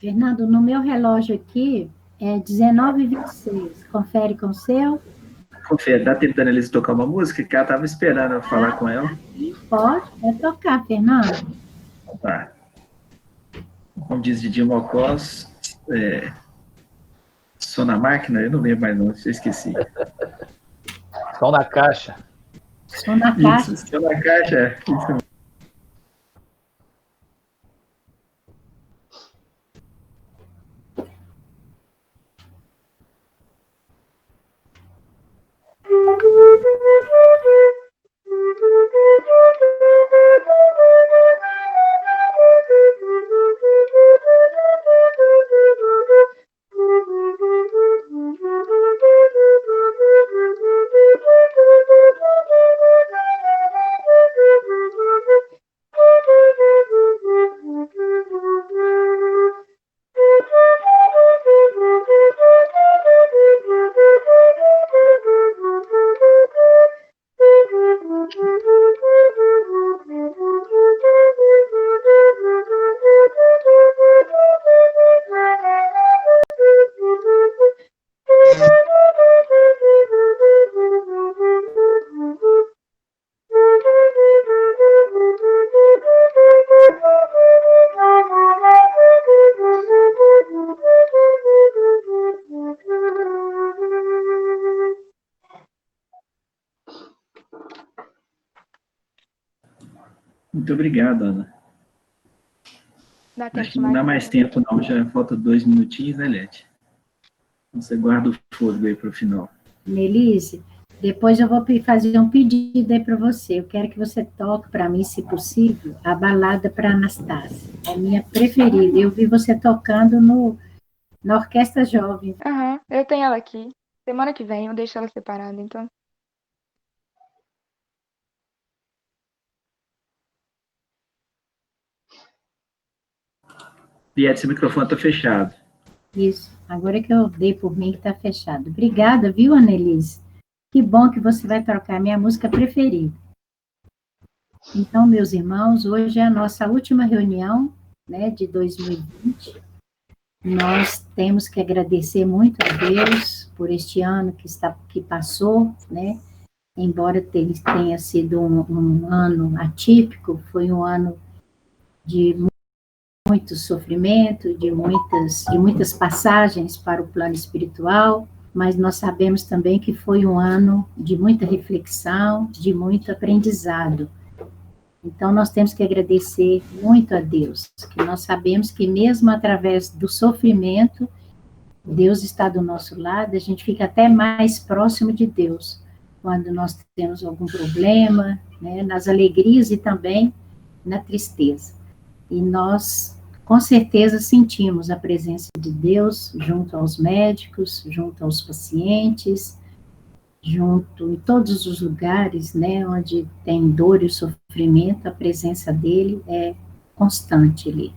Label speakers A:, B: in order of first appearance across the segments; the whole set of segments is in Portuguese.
A: Fernando, no meu relógio aqui é 19h26. Confere com o seu?
B: Confere, dá tempo da Annelise tocar uma música? Que ela estava esperando eu falar com ela.
A: Pode tocar, Fernando.
B: Tá. Como diz Didi Mocós, sou na máquina? Eu não lembro mais não, eu esqueci.
C: Som na caixa.
A: Som na caixa.
B: Isso, sou na caixa. Isso. Muito obrigado, Ana. Acho que não dá mais tempo, não. Já falta 2 minutinhos, né, Lete? Você guarda o fôlego aí para o final.
A: Nelise, depois eu vou fazer um pedido aí para você. Eu quero que você toque para mim, se possível, a balada para Anastácia. É a minha preferida. Eu vi você tocando na Orquestra Jovem.
D: Eu tenho ela aqui. Semana que vem eu deixo ela separada, então.
B: Piet, seu microfone está fechado.
A: Isso. Agora que eu dei por mim que está fechado. Obrigada, viu, Annelise? Que bom que você vai trocar minha música preferida. Então, meus irmãos, hoje é a nossa última reunião, né, de 2020. Nós temos que agradecer muito a Deus por este ano que passou, né? Embora tenha sido um ano atípico, foi um ano de muito sofrimento, de muitas passagens para o plano espiritual, mas nós sabemos também que foi um ano de muita reflexão, de muito aprendizado. Então, nós temos que agradecer muito a Deus, que nós sabemos que mesmo através do sofrimento, Deus está do nosso lado, a gente fica até mais próximo de Deus, quando nós temos algum problema, né, nas alegrias e também na tristeza. E nós, com certeza, sentimos a presença de Deus junto aos médicos, junto aos pacientes, junto em todos os lugares, né, onde tem dor e sofrimento, a presença dele é constante ali.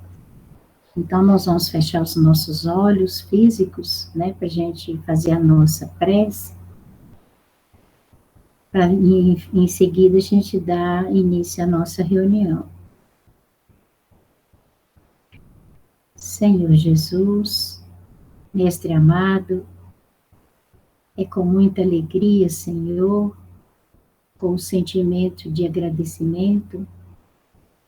A: Então, nós vamos fechar os nossos olhos físicos, né, para a gente fazer a nossa prece, para em seguida a gente dar início à nossa reunião. Senhor Jesus, Mestre amado, é com muita alegria, Senhor, com o sentimento de agradecimento,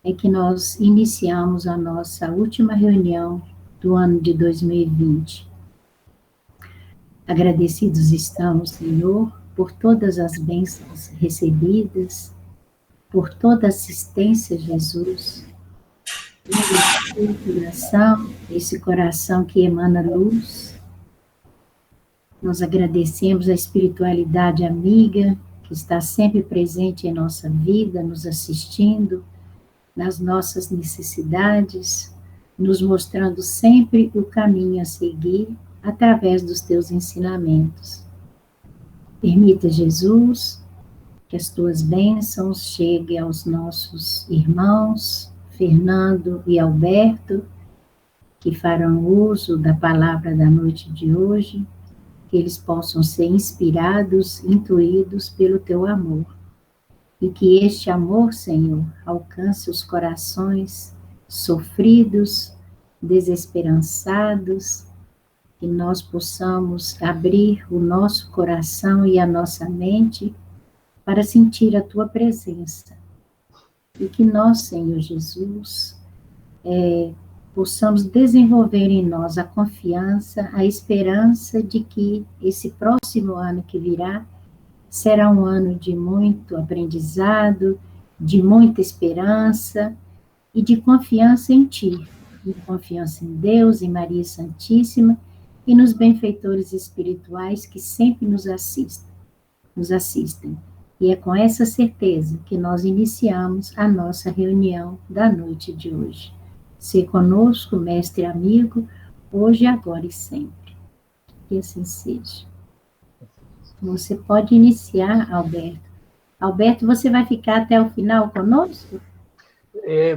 A: é que nós iniciamos a nossa última reunião do ano de 2020. Agradecidos estamos, Senhor, por todas as bênçãos recebidas, por toda a assistência, Jesus, esse coração que emana luz. Nós agradecemos a espiritualidade amiga, que está sempre presente em nossa vida, nos assistindo, nas nossas necessidades, nos mostrando sempre o caminho a seguir através dos teus ensinamentos. Permita, Jesus, que as tuas bênçãos cheguem aos nossos irmãos, Fernando e Alberto, que farão uso da palavra da noite de hoje, que eles possam ser inspirados, intuídos pelo teu amor. E que este amor, Senhor, alcance os corações sofridos, desesperançados, que nós possamos abrir o nosso coração e a nossa mente para sentir a tua presença. E que nós, Senhor Jesus, possamos desenvolver em nós a confiança, a esperança de que esse próximo ano que virá será um ano de muito aprendizado, de muita esperança e de confiança em Ti, de confiança em Deus, em Maria Santíssima e nos benfeitores espirituais que sempre nos assistem. E é com essa certeza que nós iniciamos a nossa reunião da noite de hoje. Ser conosco, mestre e amigo, hoje, agora e sempre. Que assim seja. Você pode iniciar, Alberto. Alberto, você vai ficar até o final conosco?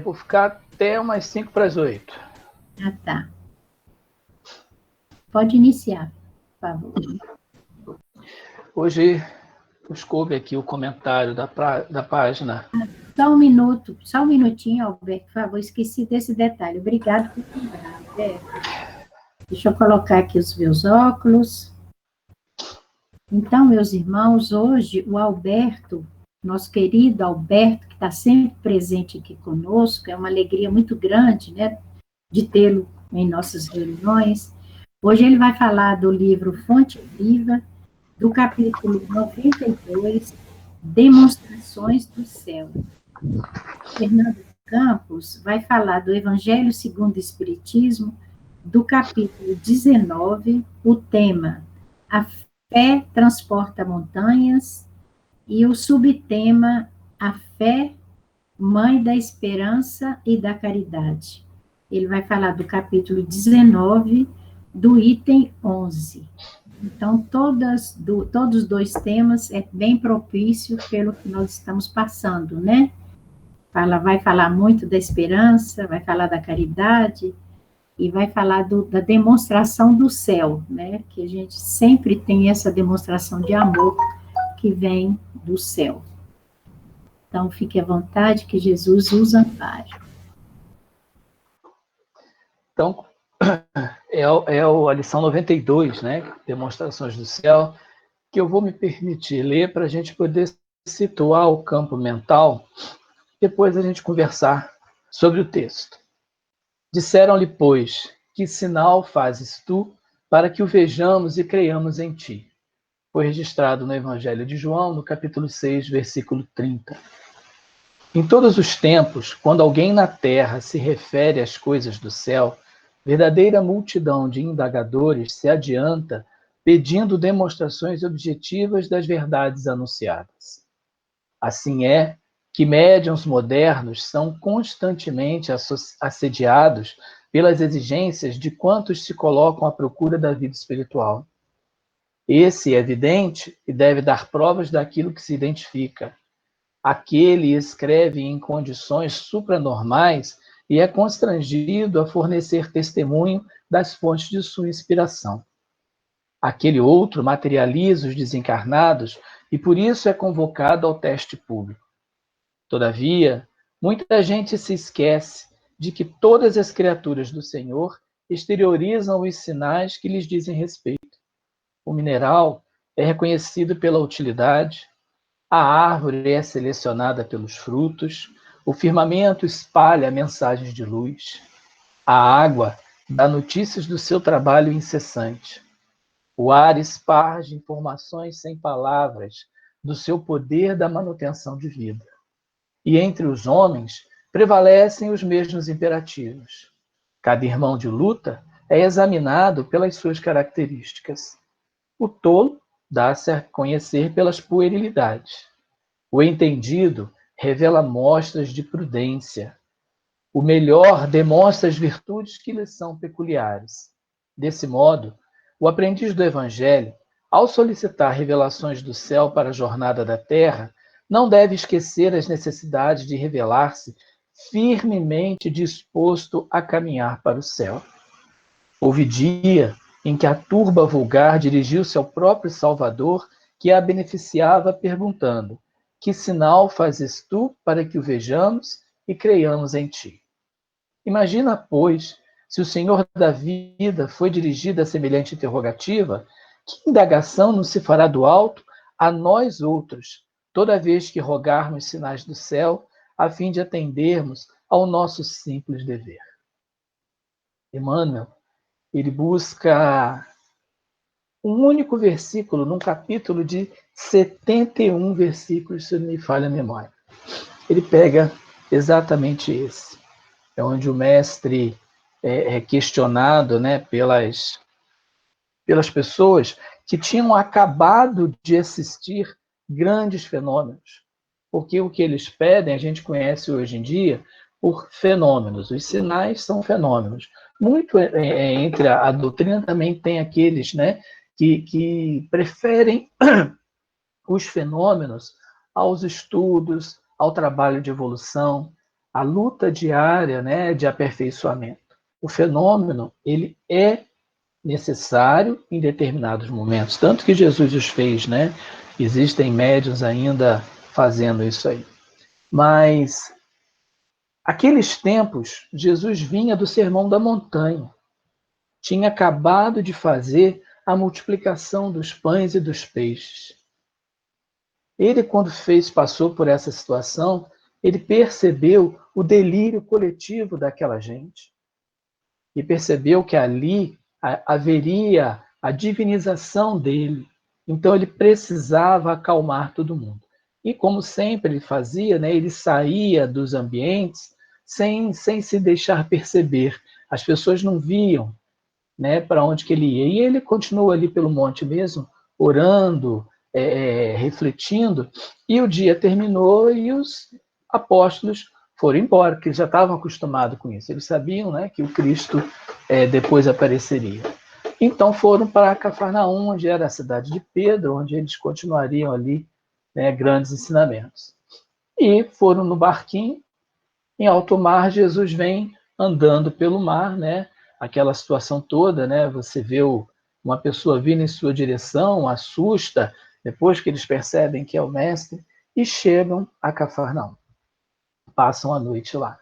C: Vou ficar até umas 7:55.
A: Ah, tá. Pode iniciar, por favor.
C: Hoje nos coube aqui o comentário da página.
A: Só um minutinho, Alberto, por favor, esqueci desse detalhe. Obrigado por lembrar, Alberto. Deixa eu colocar aqui os meus óculos. Então, meus irmãos, hoje o Alberto, nosso querido Alberto, que está sempre presente aqui conosco, é uma alegria muito grande, né, de tê-lo em nossas reuniões. Hoje ele vai falar do livro Fonte Viva, do capítulo 92, Demonstrações do Céu. Fernando Campos vai falar do Evangelho segundo o Espiritismo, do capítulo 19, o tema A Fé Transporta Montanhas, e o subtema A Fé, Mãe da Esperança e da Caridade. Ele vai falar do capítulo 19, do item 11. Então, todos os dois temas é bem propício pelo que nós estamos passando, né? Vai falar muito da esperança, vai falar da caridade e vai falar da demonstração do céu, né? Que a gente sempre tem essa demonstração de amor que vem do céu. Então, fique à vontade, que Jesus os ampare.
C: Então, a lição 92, né? Demonstrações do céu, que eu vou me permitir ler para a gente poder situar o campo mental, depois a gente conversar sobre o texto. Disseram-lhe, pois, que sinal fazes tu para que o vejamos e creiamos em ti? Foi registrado no Evangelho de João, no capítulo 6, versículo 30. Em todos os tempos, quando alguém na terra se refere às coisas do céu, verdadeira multidão de indagadores se adianta pedindo demonstrações objetivas das verdades anunciadas. Assim é que médiuns modernos são constantemente assediados pelas exigências de quantos se colocam à procura da vida espiritual. Esse é evidente e deve dar provas daquilo que se identifica. Aquele escreve em condições supranormais e é constrangido a fornecer testemunho das fontes de sua inspiração. Aquele outro materializa os desencarnados e por isso é convocado ao teste público. Todavia, muita gente se esquece de que todas as criaturas do Senhor exteriorizam os sinais que lhes dizem respeito. O mineral é reconhecido pela utilidade, a árvore é selecionada pelos frutos, o firmamento espalha mensagens de luz, a água dá notícias do seu trabalho incessante, o ar esparge informações sem palavras do seu poder da manutenção de vida. E entre os homens prevalecem os mesmos imperativos. Cada irmão de luta é examinado pelas suas características. O tolo dá-se a conhecer pelas puerilidades. O entendido revela mostras de prudência. O melhor demonstra as virtudes que lhe são peculiares. Desse modo, o aprendiz do Evangelho, ao solicitar revelações do céu para a jornada da terra, não deve esquecer as necessidades de revelar-se firmemente disposto a caminhar para o céu. Houve dia em que a turba vulgar dirigiu-se ao próprio Salvador, que a beneficiava perguntando: que sinal fazes tu para que o vejamos e creiamos em ti? Imagina, pois, Se o Senhor da vida foi dirigido a semelhante interrogativa, que indagação não se fará do alto a nós outros, toda vez que rogarmos sinais do céu, a fim de atendermos ao nosso simples dever? Emmanuel, ele busca um único versículo num capítulo de 71 versículos, se não me falha a memória. Ele pega exatamente esse. É onde o mestre é questionado, né, pelas pessoas que tinham acabado de assistir grandes fenômenos. Porque o que eles pedem, a gente conhece hoje em dia por fenômenos. Os sinais são fenômenos. Muito entre a doutrina também tem aqueles, né, que preferem os fenômenos aos estudos, ao trabalho de evolução, à luta diária, né, de aperfeiçoamento. O fenômeno, ele é necessário em determinados momentos, tanto que Jesus os fez, né? Existem médiuns ainda fazendo isso aí. Mas aqueles tempos, Jesus vinha do Sermão da Montanha. Tinha acabado de fazer a multiplicação dos pães e dos peixes. Ele, quando passou por essa situação, ele percebeu o delírio coletivo daquela gente. E percebeu que ali haveria a divinização dele. Então ele precisava acalmar todo mundo. E como sempre ele fazia, né, ele saía dos ambientes sem se deixar perceber. As pessoas não viam, né, para onde que ele ia. E ele continuou ali pelo monte mesmo, orando, refletindo, e o dia terminou e os apóstolos foram embora, porque eles já estavam acostumados com isso. Eles sabiam, né, que o Cristo depois apareceria. Então foram para Cafarnaum, onde era a cidade de Pedro, onde eles continuariam ali, né, grandes ensinamentos. E foram no barquinho, em alto mar, Jesus vem andando pelo mar, né? Aquela situação toda, né? Você vê uma pessoa vindo em sua direção, assusta, depois que eles percebem que é o mestre, e chegam a Cafarnaum. Passam a noite lá.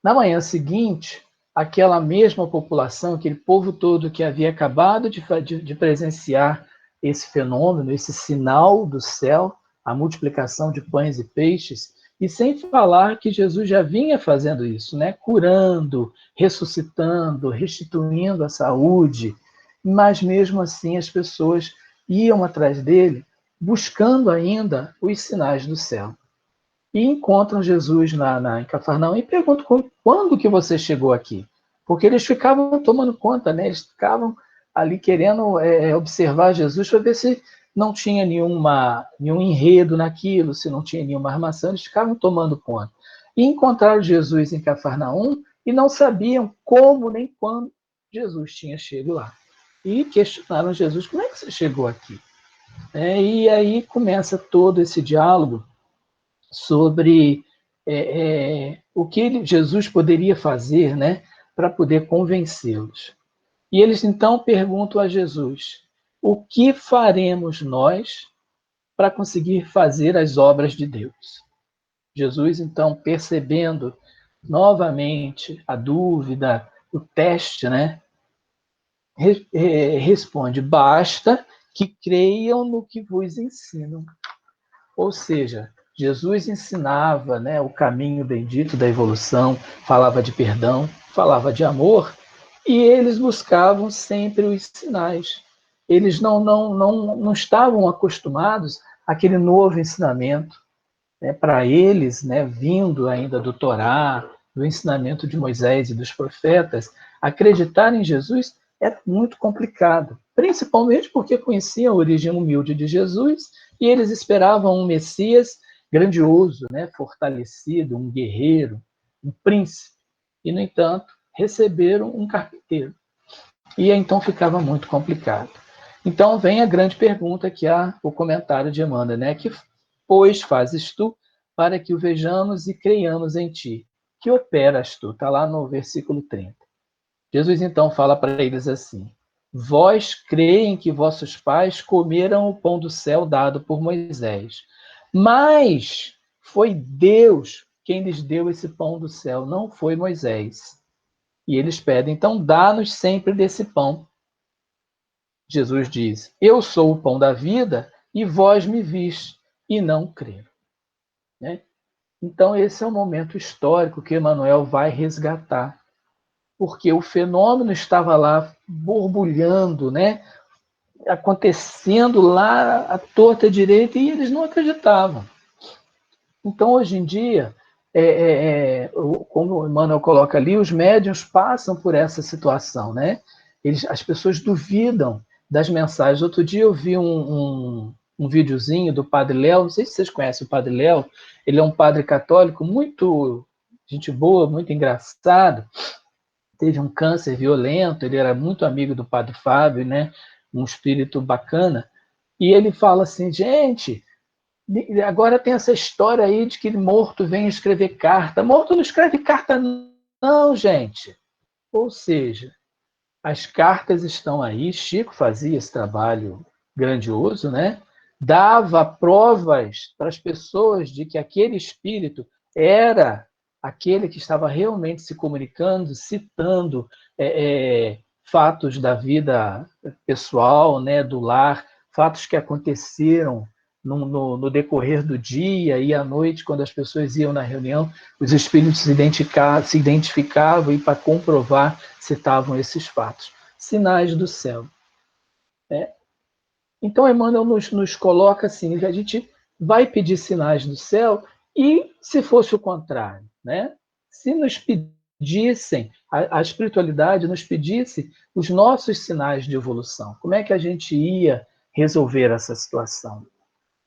C: Na manhã seguinte, aquela mesma população, aquele povo todo que havia acabado de presenciar esse fenômeno, esse sinal do céu, a multiplicação de pães e peixes, e sem falar que Jesus já vinha fazendo isso, né? Curando, ressuscitando, restituindo a saúde, mas mesmo assim as pessoas iam atrás dele, buscando ainda os sinais do céu. E encontram Jesus em Cafarnaum e perguntam quando que você chegou aqui? Porque eles ficavam tomando conta, né? Eles ficavam ali querendo observar Jesus para ver se não tinha nenhum enredo naquilo, se não tinha nenhuma armação, eles ficavam tomando conta. E encontraram Jesus em Cafarnaum e não sabiam como nem quando Jesus tinha chegado lá. E questionaram Jesus, como é que você chegou aqui? E aí começa todo esse diálogo sobre o que Jesus poderia fazer, né, para poder convencê-los. E eles então perguntam a Jesus: o que faremos nós para conseguir fazer as obras de Deus? Jesus, então, percebendo novamente a dúvida, o teste, né, responde: basta que creiam no que vos ensino. Ou seja, Jesus ensinava, né, o caminho bendito da evolução, falava de perdão, falava de amor, e eles buscavam sempre os sinais. Eles não estavam acostumados àquele novo ensinamento. Né, para eles, né, vindo ainda do Torá, do ensinamento de Moisés e dos profetas, acreditar em Jesus é muito complicado, principalmente porque conheciam a origem humilde de Jesus e eles esperavam um Messias grandioso, né, fortalecido, um guerreiro, um príncipe. E, no entanto, receberam um carpinteiro. E então ficava muito complicado. Então vem a grande pergunta que há o comentário de Emmanuel, né? Que pois fazes tu para que o vejamos e creiamos em ti? Que operas tu? Está lá no versículo 30. Jesus então fala para eles assim: vós creem que vossos pais comeram o pão do céu dado por Moisés, mas foi Deus quem lhes deu esse pão do céu, não foi Moisés. E eles pedem, então, dá-nos sempre desse pão. Jesus diz, eu sou o pão da vida e vós me viste e não creram. Né? Então, esse é o momento histórico que Emmanuel vai resgatar, porque o fenômeno estava lá borbulhando, né? Acontecendo lá à torta e direita, e eles não acreditavam. Então, hoje em dia, como o Emmanuel coloca ali, os médiuns passam por essa situação, né? As pessoas duvidam das mensagens. Outro dia eu vi um videozinho do Padre Léo, não sei se vocês conhecem o Padre Léo, ele é um padre católico muito gente boa, muito engraçado, teve um câncer violento, ele era muito amigo do Padre Fábio, né? Um espírito bacana, e ele fala assim, gente, agora tem essa história aí de que morto vem escrever carta. Morto não escreve carta não, gente. Ou seja, as cartas estão aí, Chico fazia esse trabalho grandioso, né? Dava provas para as pessoas de que aquele espírito era aquele que estava realmente se comunicando, citando fatos da vida pessoal, né, do lar, fatos que aconteceram no decorrer do dia e à noite, quando as pessoas iam na reunião, os espíritos se identificavam e, para comprovar, citavam esses fatos. Sinais do céu. Né? Então, Emmanuel nos coloca assim, que a gente vai pedir sinais do céu e, se fosse o contrário, né? Se nos pedissem, a espiritualidade nos pedisse os nossos sinais de evolução, como é que a gente ia resolver essa situação?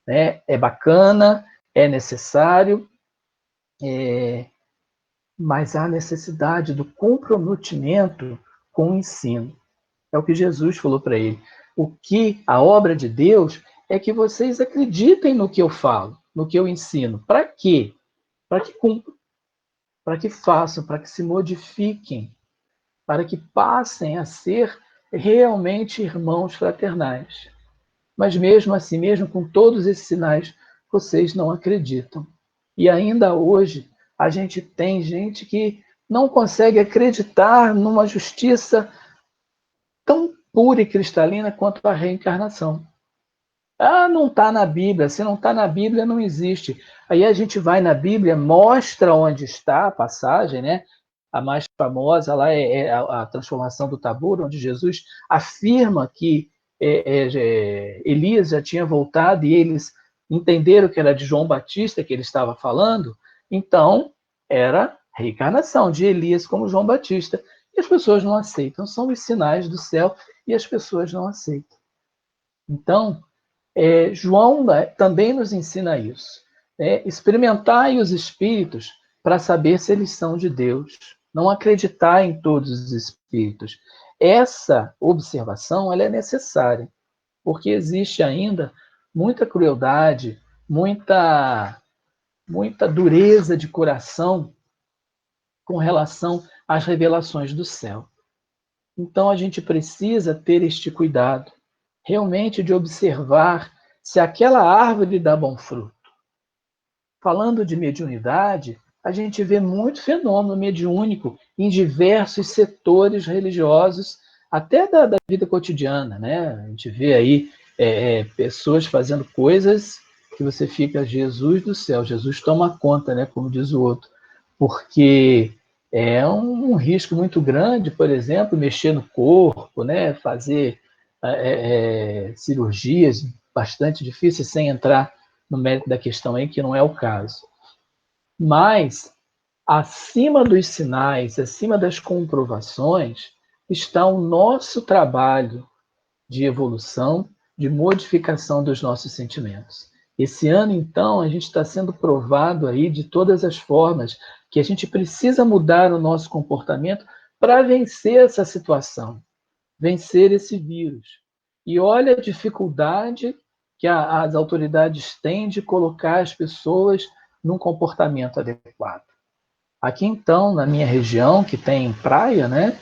C: Né? É bacana, é necessário, mas há necessidade do comprometimento com o ensino. É o que Jesus falou para ele. A obra de Deus é que vocês acreditem no que eu falo, no que eu ensino. Para quê? Para que cumpram, para que façam, para que se modifiquem, para que passem a ser realmente irmãos fraternais. Mas mesmo assim, mesmo com todos esses sinais, vocês não acreditam. E ainda hoje, a gente tem gente que não consegue acreditar numa justiça tão pura e cristalina quanto a reencarnação. Ah, não está na Bíblia. Se não está na Bíblia, não existe. Aí a gente vai na Bíblia, mostra onde está a passagem, né? A mais famosa lá é a transformação do Tabor, onde Jesus afirma que Elias já tinha voltado e eles entenderam que era de João Batista que ele estava falando. Então, era reencarnação de Elias como João Batista. E as pessoas não aceitam. São os sinais do céu e as pessoas não aceitam. Então, João também nos ensina isso. Experimentai os espíritos para saber se eles são de Deus. Não acreditar em todos os espíritos. Essa observação ela é necessária, porque existe ainda muita crueldade, muita dureza de coração com relação às revelações do céu. Então, a gente precisa ter este cuidado, realmente de observar se aquela árvore dá bom fruto. Falando de mediunidade, a gente vê muito fenômeno mediúnico em diversos setores religiosos, até da vida cotidiana, né? A gente vê aí pessoas fazendo coisas que você fica, Jesus do céu, Jesus toma conta, né? Como diz o outro, porque é um risco muito grande, por exemplo, mexer no corpo, né? Fazer cirurgias bastante difíceis, sem entrar no mérito da questão aí, que não é o caso. Mas, acima dos sinais, acima das comprovações, está o nosso trabalho de evolução, de modificação dos nossos sentimentos. Esse ano, então, a gente está sendo provado aí de todas as formas que a gente precisa mudar o nosso comportamento para vencer essa situação, vencer esse vírus. E olha a dificuldade que as autoridades têm de colocar as pessoas num comportamento adequado. Aqui, então, na minha região, que tem praia, né,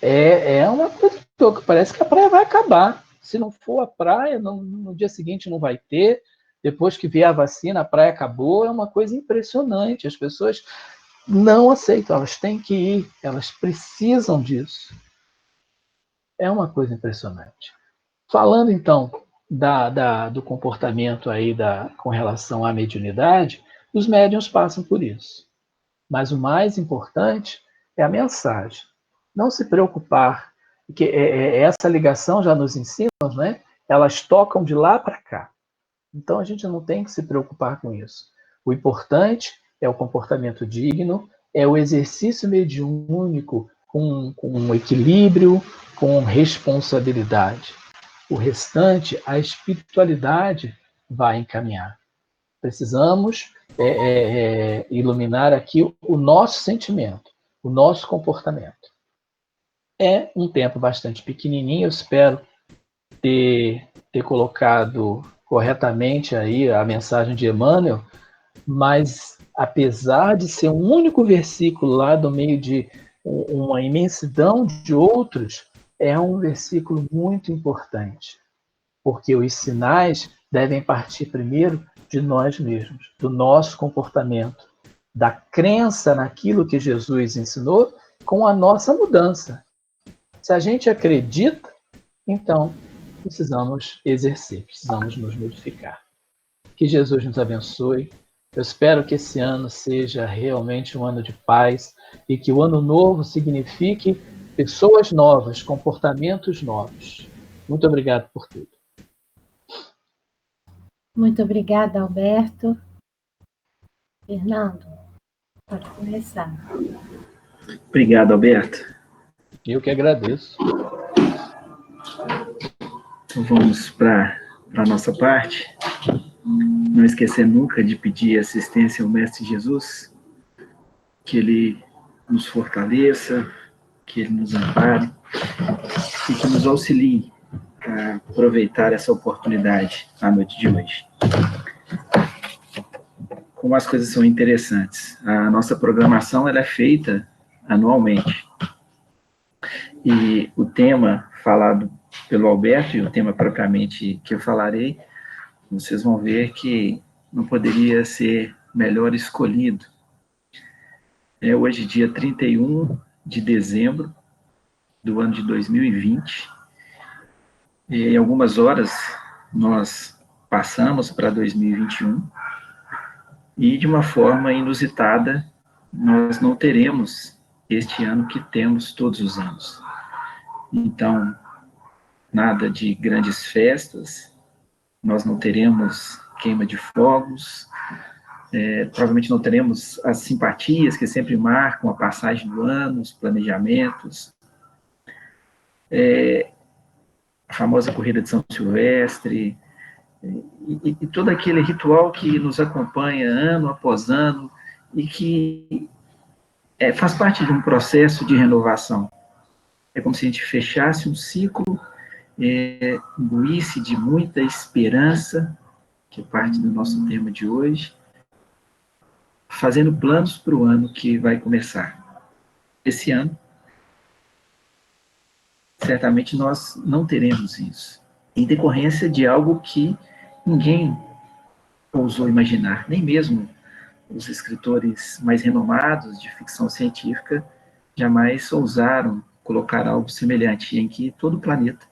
C: é uma coisa que parece que a praia vai acabar. Se não for a praia, no dia seguinte não vai ter. Depois que vier a vacina, a praia acabou. É uma coisa impressionante. As pessoas não aceitam, elas têm que ir, elas precisam disso. É uma coisa impressionante. Falando, então, do comportamento aí com relação à mediunidade, os médiuns passam por isso. Mas o mais importante é a mensagem. Não se preocupar, porque essa ligação já nos ensina, né? Elas tocam de lá para cá. Então a gente não tem que se preocupar com isso. O importante é o comportamento digno, é o exercício mediúnico com um equilíbrio, com responsabilidade. O restante, a espiritualidade vai encaminhar. Precisamos iluminar aqui o nosso sentimento, o nosso comportamento. É um tempo bastante pequenininho, eu espero ter colocado corretamente aí a mensagem de Emmanuel, mas apesar de ser um único versículo lá do meio de uma imensidão de outros, é um versículo muito importante, porque os sinais devem partir primeiro de nós mesmos, do nosso comportamento, da crença naquilo que Jesus ensinou, com a nossa mudança. Se a gente acredita, então precisamos exercer, precisamos nos modificar. Que Jesus nos abençoe. Eu espero que esse ano seja realmente um ano de paz e que o ano novo signifique pessoas novas, comportamentos novos. Muito obrigado por tudo.
A: Muito obrigada, Alberto. Fernando, pode começar.
B: Obrigado, Alberto.
C: Eu que agradeço.
B: Então vamos para a nossa parte. Não esquecer nunca de pedir assistência ao Mestre Jesus, que Ele nos fortaleça, que Ele nos ampare e que nos auxilie a aproveitar essa oportunidade na noite de hoje. Como as coisas são interessantes. A nossa programação ela é feita anualmente. E o tema falado pelo Alberto e o tema propriamente que eu falarei, vocês vão ver que não poderia ser melhor escolhido. É hoje dia 31 de dezembro do ano de 2020. E em algumas horas nós passamos para 2021 e de uma forma inusitada nós não teremos este ano que temos todos os anos. Então, nada de grandes festas, nós não teremos queima de fogos, provavelmente não teremos as simpatias que sempre marcam a passagem do ano, os planejamentos, a famosa corrida de São Silvestre, e todo aquele ritual que nos acompanha ano após ano e que faz parte de um processo de renovação. É como se a gente fechasse um ciclo, imbuísse de muita esperança, que é parte do nosso tema de hoje, fazendo planos para o ano que vai começar. Esse ano, certamente nós não teremos isso, em decorrência de algo que ninguém ousou imaginar, nem mesmo os escritores mais renomados de ficção científica jamais ousaram colocar algo semelhante, em que todo o planeta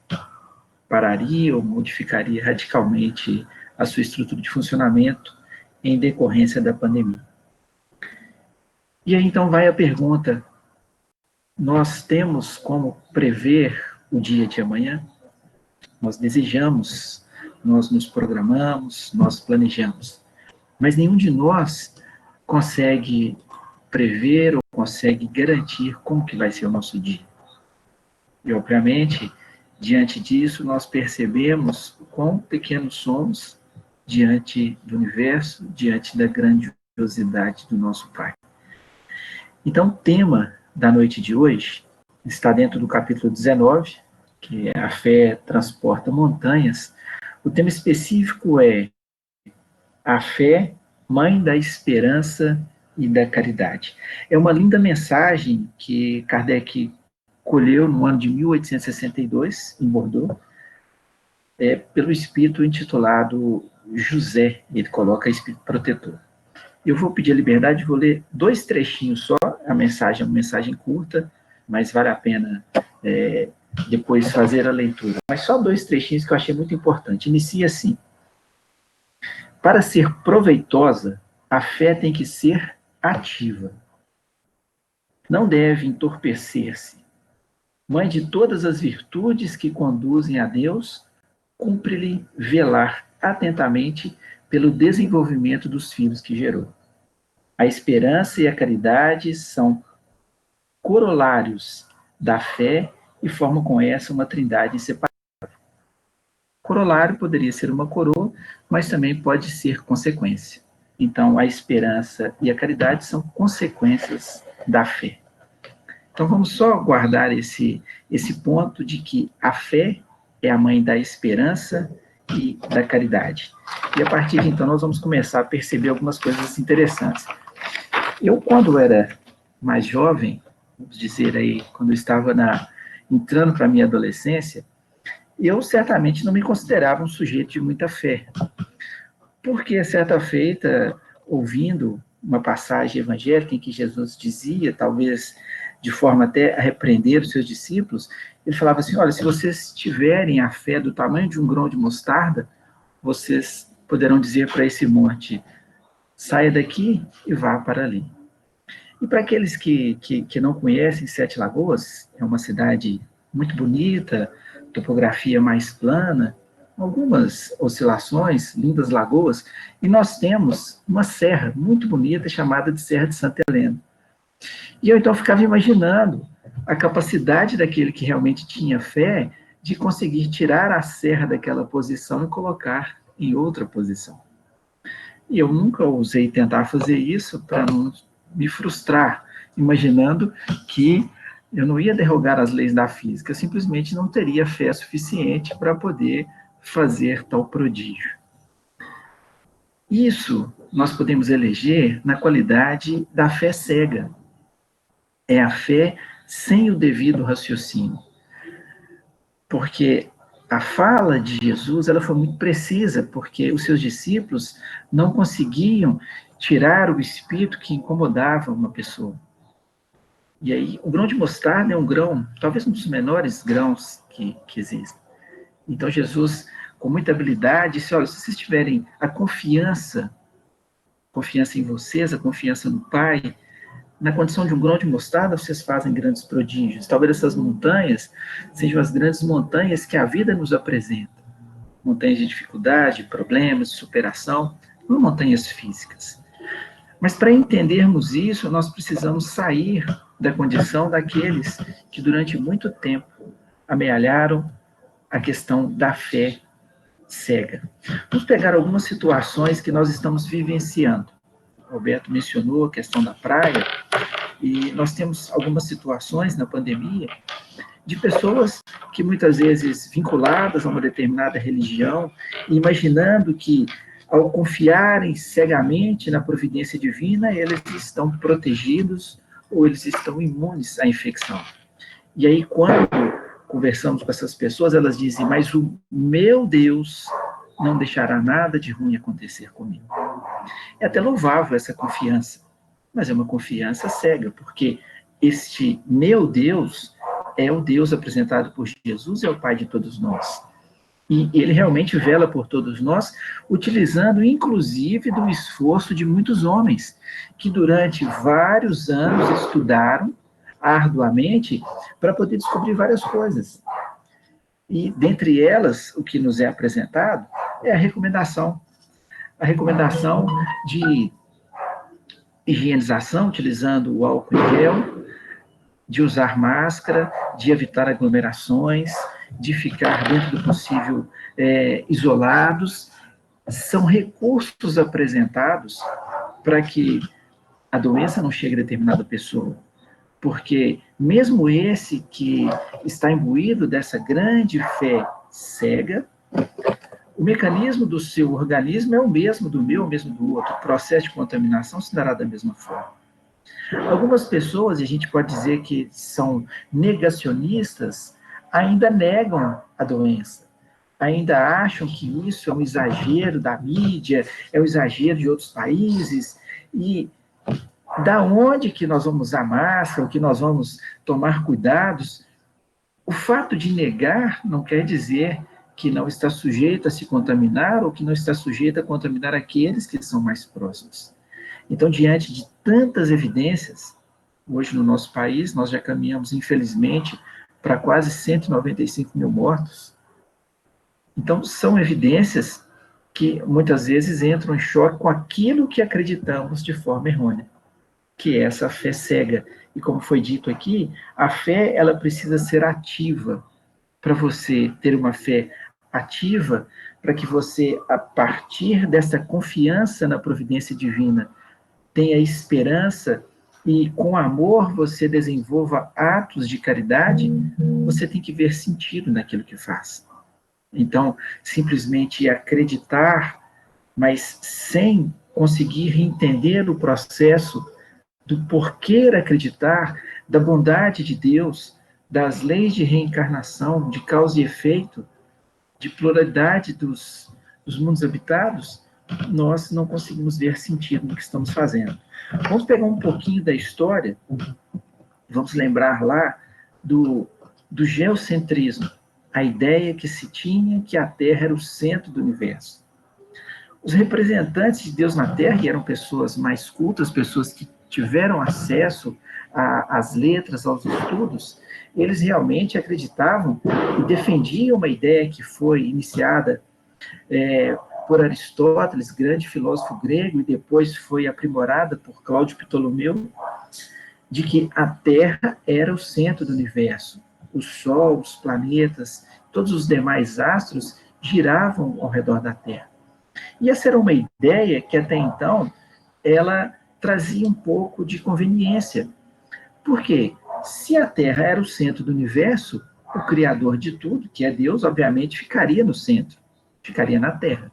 B: pararia ou modificaria radicalmente a sua estrutura de funcionamento em decorrência da pandemia. E aí então vai a pergunta: nós temos como prever o dia de amanhã? Nós desejamos, nós nos programamos, nós planejamos, mas nenhum de nós consegue prever ou consegue garantir como que vai ser o nosso dia. E, obviamente, diante disso, nós percebemos o quão pequenos somos diante do universo, diante da grandiosidade do nosso Pai. Então, o tema da noite de hoje está dentro do capítulo 19, que é A Fé Transporta Montanhas. O tema específico é a fé, mãe da esperança e da caridade. É uma linda mensagem que Kardec colheu no ano de 1862, em Bordeaux, pelo espírito intitulado José, ele coloca espírito protetor. Eu vou pedir a liberdade, vou ler 2 trechinhos só, a mensagem é uma mensagem curta, mas vale a pena depois fazer a leitura. Mas só 2 trechinhos que eu achei muito importante. Inicia assim: para ser proveitosa, a fé tem que ser ativa. Não deve entorpecer-se. Mãe de todas as virtudes que conduzem a Deus, cumpre-lhe velar atentamente pelo desenvolvimento dos filhos que gerou. A esperança e a caridade são corolários da fé e formam com essa uma trindade inseparável. Corolário poderia ser uma coroa, mas também pode ser consequência. Então, a esperança e a caridade são consequências da fé. Então, vamos só guardar esse ponto de que a fé é a mãe da esperança e da caridade. E a partir de então, nós vamos começar a perceber algumas coisas interessantes. Eu, quando era mais jovem, vamos dizer aí, quando eu estava entrando para a minha adolescência, eu certamente não me considerava um sujeito de muita fé. Porque, certa feita, ouvindo uma passagem evangélica em que Jesus dizia, talvez de forma até a repreender os seus discípulos, ele falava assim: olha, se vocês tiverem a fé do tamanho de um grão de mostarda, vocês poderão dizer para esse monte: saia daqui e vá para ali. E para aqueles que não conhecem Sete Lagoas, é uma cidade muito bonita, topografia mais plana, algumas oscilações, lindas lagoas, e nós temos uma serra muito bonita chamada de Serra de Santa Helena. E eu então ficava imaginando a capacidade daquele que realmente tinha fé de conseguir tirar a serra daquela posição e colocar em outra posição. E eu nunca ousei tentar fazer isso para não me frustrar, imaginando que eu não ia derrogar as leis da física, eu simplesmente não teria fé suficiente para poder fazer tal prodígio. Isso nós podemos eleger na qualidade da fé cega. É a fé sem o devido raciocínio. Porque a fala de Jesus ela foi muito precisa, porque os seus discípulos não conseguiam tirar o espírito que incomodava uma pessoa. E aí, o grão de mostarda é um grão, talvez um dos menores grãos que existem. Então, Jesus, com muita habilidade, disse: olha, se vocês tiverem a confiança em vocês, a confiança no Pai, na condição de um grão de mostarda, vocês fazem grandes prodígios. Talvez essas montanhas sejam as grandes montanhas que a vida nos apresenta. Montanhas de dificuldade, problemas, de superação, não montanhas físicas. Mas para entendermos isso, nós precisamos sair da condição daqueles que durante muito tempo amealharam a questão da fé cega. Vamos pegar algumas situações que nós estamos vivenciando. O Roberto mencionou a questão da praia, e nós temos algumas situações na pandemia de pessoas que muitas vezes vinculadas a uma determinada religião, imaginando que ao confiarem cegamente na providência divina, eles estão protegidos ou eles estão imunes à infecção. E aí, quando conversamos com essas pessoas, elas dizem: mas o meu Deus não deixará nada de ruim acontecer comigo. É até louvável essa confiança, mas é uma confiança cega, porque este meu Deus é o Deus apresentado por Jesus, é o Pai de todos nós. E ele realmente vela por todos nós, utilizando inclusive do esforço de muitos homens, que durante vários anos estudaram arduamente para poder descobrir várias coisas. E dentre elas, o que nos é apresentado é a recomendação de higienização, utilizando o álcool em gel, de usar máscara, de evitar aglomerações, de ficar dentro do possível isolados. São recursos apresentados para que a doença não chegue a determinada pessoa. Porque mesmo esse que está imbuído dessa grande fé cega, o mecanismo do seu organismo é o mesmo do meu, o mesmo do outro. O processo de contaminação se dará da mesma forma. Algumas pessoas, e a gente pode dizer que são negacionistas, ainda negam a doença. Ainda acham que isso é um exagero da mídia, é um exagero de outros países, E da onde que nós vamos usar máscara, ou que nós vamos tomar cuidados, o fato de negar não quer dizer que não está sujeito a se contaminar ou que não está sujeito a contaminar aqueles que são mais próximos. Então, diante de tantas evidências, hoje no nosso país, nós já caminhamos, infelizmente, para quase 195 mil mortos. Então, são evidências que muitas vezes entram em choque com aquilo que acreditamos de forma errônea, que é essa fé cega. E como foi dito aqui, a fé ela precisa ser ativa. Para você ter uma fé ativa, para que você, a partir dessa confiança na providência divina, tenha esperança e com amor você desenvolva atos de caridade, você tem que ver sentido naquilo que faz. Então, simplesmente acreditar, mas sem conseguir entender o processo do porquê acreditar, da bondade de Deus, das leis de reencarnação, de causa e efeito, de pluralidade dos mundos habitados, nós não conseguimos ver sentido no que estamos fazendo. Vamos pegar um pouquinho da história, vamos lembrar lá do geocentrismo, a ideia que se tinha que a Terra era o centro do universo. Os representantes de Deus na Terra, e eram pessoas mais cultas, pessoas que tiveram acesso às letras, aos estudos, eles realmente acreditavam e defendiam uma ideia que foi iniciada por Aristóteles, grande filósofo grego, e depois foi aprimorada por Cláudio Ptolomeu, de que a Terra era o centro do universo. O Sol, os planetas, todos os demais astros giravam ao redor da Terra. E essa era uma ideia que até então ela trazia um pouco de conveniência. Por quê? Se a Terra era o centro do universo, o Criador de tudo, que é Deus, obviamente ficaria no centro, ficaria na Terra.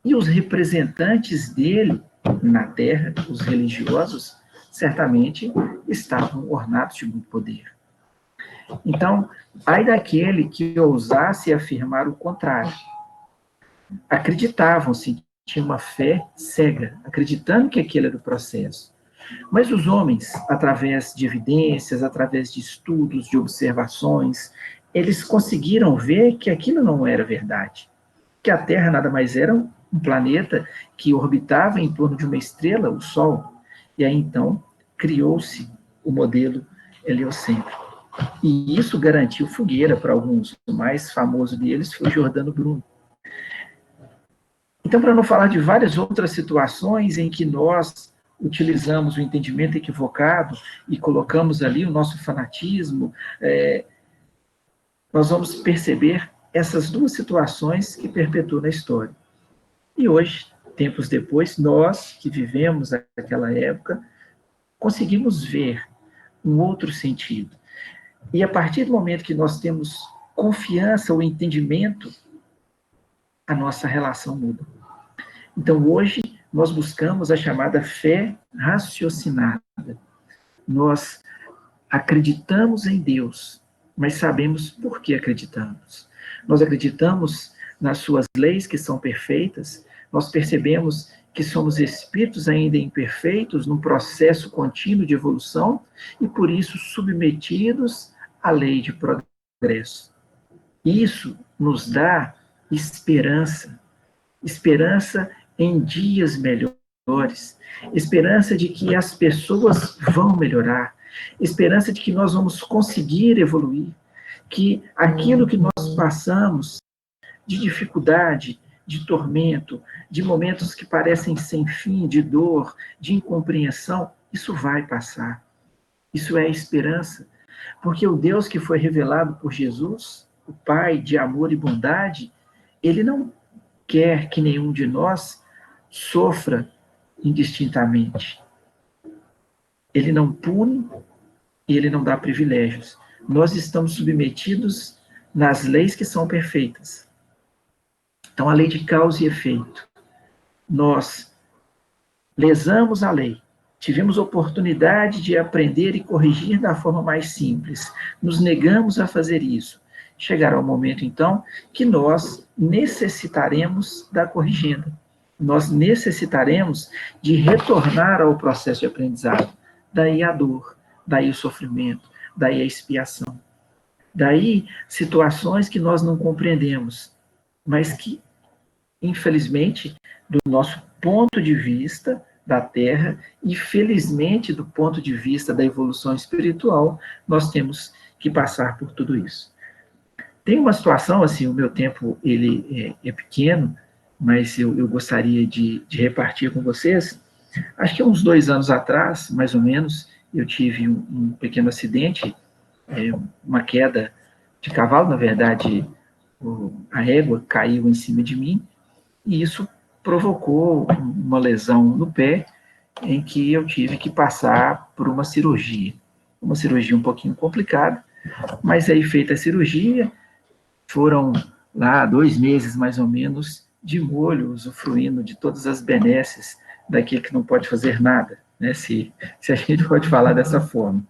B: E os representantes dele na Terra, os religiosos, certamente estavam ornados de muito poder. Então, ai daquele que ousasse afirmar o contrário. Acreditavam-se, tinham uma fé cega, acreditando que aquele era o processo. Mas os homens, através de evidências, através de estudos, de observações, eles conseguiram ver que aquilo não era verdade. Que a Terra nada mais era um planeta que orbitava em torno de uma estrela, o Sol. E aí, então, criou-se o modelo heliocêntrico. E isso garantiu fogueira para alguns. O mais famoso deles foi Giordano Bruno. Então, para não falar de várias outras situações em que nós utilizamos o entendimento equivocado e colocamos ali o nosso fanatismo, nós vamos perceber essas duas situações que perpetuam a história. E hoje, tempos depois, nós que vivemos aquela época, conseguimos ver um outro sentido. E a partir do momento que nós temos confiança ou entendimento, a nossa relação muda. Então, hoje, nós buscamos a chamada fé raciocinada. Nós acreditamos em Deus, mas sabemos por que acreditamos. Nós acreditamos nas suas leis que são perfeitas, nós percebemos que somos espíritos ainda imperfeitos, num processo contínuo de evolução, e por isso submetidos à lei de progresso. Isso nos dá esperança, esperança em dias melhores, esperança de que as pessoas vão melhorar, esperança de que nós vamos conseguir evoluir, que aquilo que nós passamos de dificuldade, de tormento, de momentos que parecem sem fim, de dor, de incompreensão, isso vai passar. Isso é esperança, porque o Deus que foi revelado por Jesus, o Pai de amor e bondade, ele não quer que nenhum de nós sofra indistintamente. Ele não pune e ele não dá privilégios. Nós estamos submetidos nas leis que são perfeitas. Então, a lei de causa e efeito. Nós lesamos a lei. Tivemos oportunidade de aprender e corrigir da forma mais simples. Nos negamos a fazer isso. Chegará o momento, então, que nós necessitaremos da corrigenda. nós necessitaremos de retornar ao processo de aprendizado. Daí a dor, daí o sofrimento, daí a expiação. Daí situações que nós não compreendemos, mas que, infelizmente, do nosso ponto de vista da Terra e, felizmente, do ponto de vista da evolução espiritual, nós temos que passar por tudo isso. Tem uma situação, assim, o meu tempo ele é pequeno, mas eu gostaria de repartir com vocês. Acho que uns 2 anos atrás, mais ou menos, eu tive um pequeno acidente, uma queda de cavalo, na verdade, a égua caiu em cima de mim, e isso provocou uma lesão no pé, em que eu tive que passar por uma cirurgia um pouquinho complicada, mas aí feita a cirurgia, foram lá 2 meses mais ou menos de molho, usufruindo de todas as benesses daquele que não pode fazer nada, né? Se a gente pode falar dessa forma.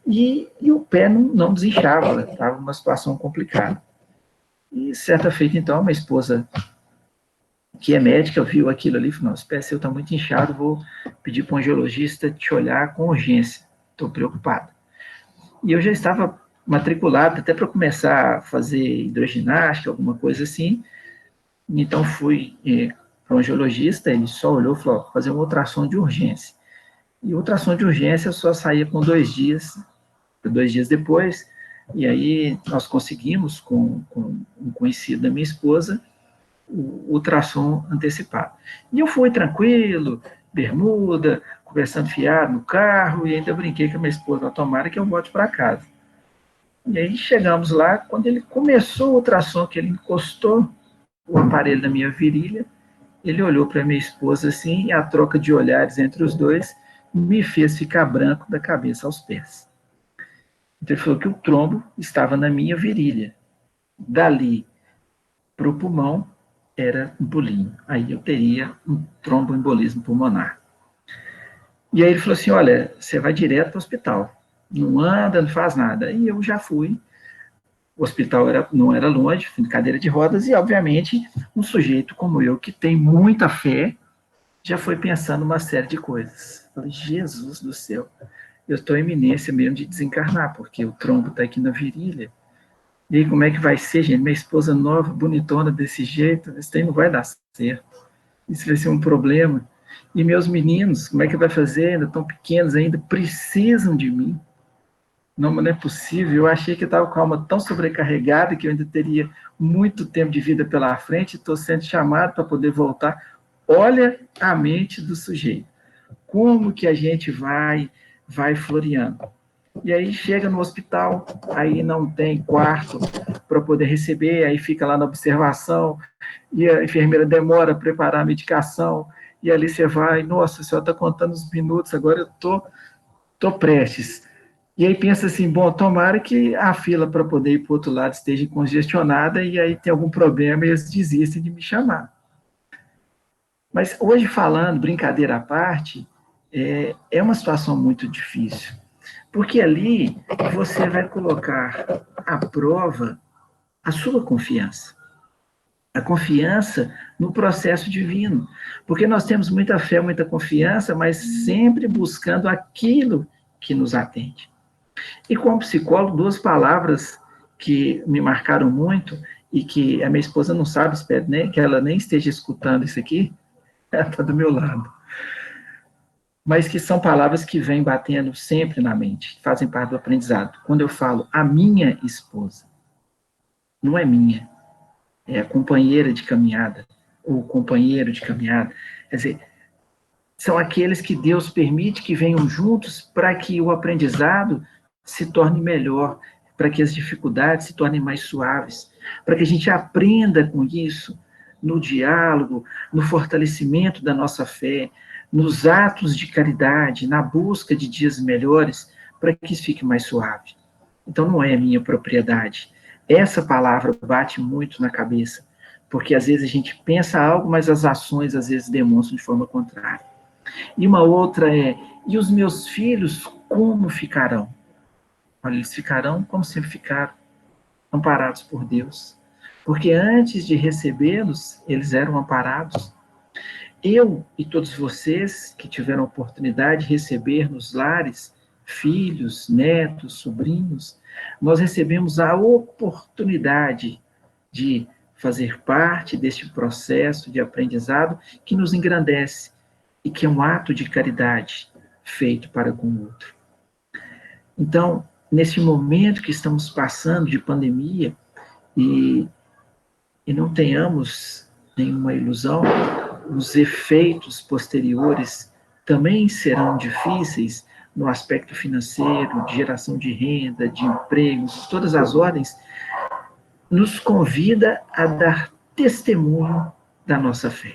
B: E o pé não desinchava, estava numa situação complicada. E certa feita, então, minha esposa, que é médica, viu aquilo ali e falou: não, esse pé seu está muito inchado, vou pedir para um angiologista te olhar com urgência, estou preocupado. E eu já estava matriculado até para começar a fazer hidroginástica, alguma coisa assim. Então fui para um angiologista, ele só olhou e falou: fazer um ultrassom de urgência. E o ultrassom de urgência só saía com 2 dias, 2 dias depois, e aí nós conseguimos, com um conhecido da minha esposa, o ultrassom antecipado. E eu fui tranquilo, bermuda, conversando fiado no carro, e ainda brinquei com a minha esposa: tomara que eu volte para casa. E aí chegamos lá, quando ele começou o ultrassom, que ele encostou o aparelho na minha virilha, ele olhou para minha esposa assim, e a troca de olhares entre os dois me fez ficar branco da cabeça aos pés. Então ele falou que o trombo estava na minha virilha. Dali para o pulmão era um pulinho. Aí eu teria um tromboembolismo pulmonar. E aí ele falou assim: olha, você vai direto para o hospital. Não anda, não faz nada. E eu já fui. O hospital não era longe, fui em cadeira de rodas, e, obviamente, um sujeito como eu, que tem muita fé, já foi pensando uma série de coisas. Falei: Jesus do céu, eu estou em iminência mesmo de desencarnar, porque o trombo está aqui na virilha. E aí, como é que vai ser, gente? Minha esposa nova, bonitona desse jeito, isso aí não vai dar certo. Isso vai ser um problema. E meus meninos, como é que vai fazer? Ainda estão pequenos ainda, precisam de mim. Não, mas não é possível. Eu achei que eu estava com a alma tão sobrecarregada que eu ainda teria muito tempo de vida pela frente, estou sendo chamado para poder voltar. Olha a mente do sujeito. Como que a gente vai floreando. E aí chega no hospital, aí não tem quarto para poder receber, aí fica lá na observação, e a enfermeira demora a preparar a medicação, e ali você vai: nossa, a senhora está contando os minutos, agora eu tô prestes. E aí pensa assim: bom, tomara que a fila para poder ir para o outro lado esteja congestionada, e aí tem algum problema e eles desistem de me chamar. Mas hoje, falando, brincadeira à parte, é uma situação muito difícil. Porque ali você vai colocar à prova a sua confiança. A confiança no processo divino. Porque nós temos muita fé, muita confiança, mas sempre buscando aquilo que nos atende. E como psicólogo, 2 palavras que me marcaram muito e que a minha esposa não sabe, espero que ela nem esteja escutando isso aqui, ela está do meu lado. Mas que são palavras que vêm batendo sempre na mente, que fazem parte do aprendizado. Quando eu falo a minha esposa, não é minha, é a companheira de caminhada, ou companheiro de caminhada. Quer dizer, são aqueles que Deus permite que venham juntos para que o aprendizado se torne melhor, para que as dificuldades se tornem mais suaves, para que a gente aprenda com isso, no diálogo, no fortalecimento da nossa fé, nos atos de caridade, na busca de dias melhores, para que isso fique mais suave. Então, não é minha propriedade. Essa palavra bate muito na cabeça, porque às vezes a gente pensa algo, mas as ações às vezes demonstram de forma contrária. E uma outra é: e os meus filhos como ficarão? Olha, eles ficarão como sempre ficaram, amparados por Deus. Porque antes de recebê-los, eles eram amparados. eu e todos vocês que tiveram a oportunidade de receber nos lares filhos, netos, sobrinhos, nós recebemos a oportunidade de fazer parte deste processo de aprendizado que nos engrandece e que é um ato de caridade feito para com o outro. Então, nesse momento que estamos passando de pandemia, e não tenhamos nenhuma ilusão, os efeitos posteriores também serão difíceis no aspecto financeiro, de geração de renda, de empregos, todas as ordens, nos convida a dar testemunho da nossa fé.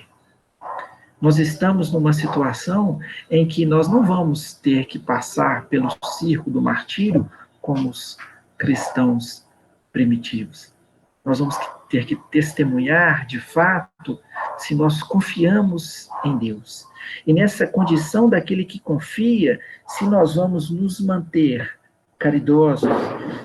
B: Nós estamos numa situação em que nós não vamos ter que passar pelo circo do martírio como os cristãos primitivos. Nós vamos ter que testemunhar, de fato, se nós confiamos em Deus. E nessa condição daquele que confia, se nós vamos nos manter caridosos,